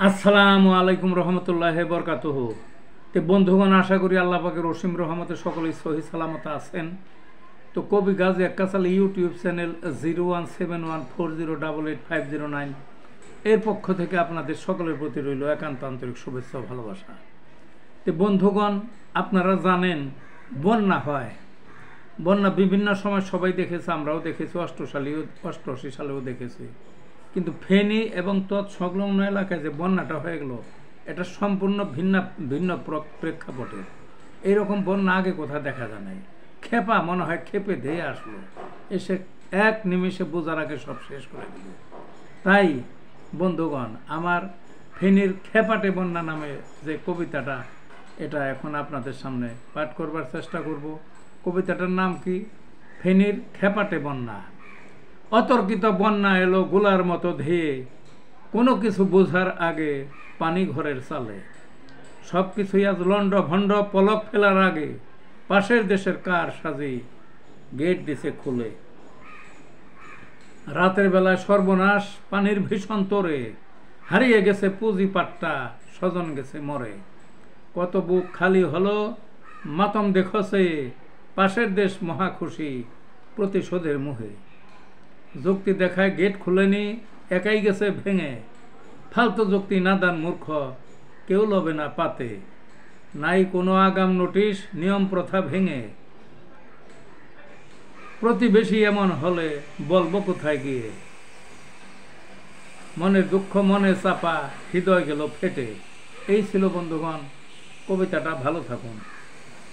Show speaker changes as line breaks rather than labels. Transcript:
আসসালামু আলাইকুম রহমতুল্লাহি বরকাতুহু। তো বন্ধুগণ, আশা করি আল্লাহ পাকের অসীম রহমতে সকলেই সহি সালামত আছেন। তো কবি গাজী আক্কাস আলী ইউটিউব চ্যানেল 017140885009 এর পক্ষ থেকে আপনাদের সকলের প্রতি রইল একান্ত আন্তরিক শুভেচ্ছা ও ভালোবাসা। তো বন্ধুগণ, আপনারা জানেন বন্যা হয়, বন্যা বিভিন্ন সময় সবাই দেখেছে, আমরাও দেখেছি, 88 সালেও দেখেছি। কিন্তু ফেনী এবং তৎসংলগ্ন এলাকায় যে বন্যাটা হয়ে গেল, এটা সম্পূর্ণ ভিন্ন প্রেক্ষাপটে। এইরকম বন্যা আগে কোথাও দেখা যায় নাই। খেপা মনে হয় খেপে ধেয়ে আসলো, এসে এক নিমেষে বোঝার আগে সব শেষ করে দিল। তাই বন্ধুগণ, আমার ফেনীর খেপাটে বন্যা নামে যে কবিতাটা, এটা এখন আপনাদের সামনে পাঠ করবার চেষ্টা করব। কবিতাটার নাম কি? ফেনীর খেপাটে বন্যা। অতর্কিত বন্যা এলো গোলার মতো ধেয়ে, কোনো কিছু বোঝার আগে পানি ঘরের চালে। সব কিছুই আজ লন্ড ভণ্ড, পলক ফেলার আগে পাশের দেশের কার সাজি গেট দিছে খুলে। রাতের বেলায় সর্বনাশ পানির ভীষণ তোরে, হারিয়ে গেছে পুঁজি পাট্টা, স্বজন গেছে মরে। কত বুক খালি হলো মাতম দেখছে, পাশের দেশ মহা খুশি প্রতিশোধের মুহে। যুক্তি দেখায় গেট খুলেনি, একাই গেছে ভেঙে। ফালতু যুক্তি নাদান মূর্খ, কেউ লবে না পাতে। নাই কোনো আগাম নোটিশ, নিয়ম প্রথা ভেঙে। প্রতিবেশী এমন হলে বলবো কোথায় গিয়ে। মনের দুঃখ মনে চাপা, হৃদয় গেল ফেটে। এই ছিল বন্ধুগণ কবিতাটা। ভালো থাকুন।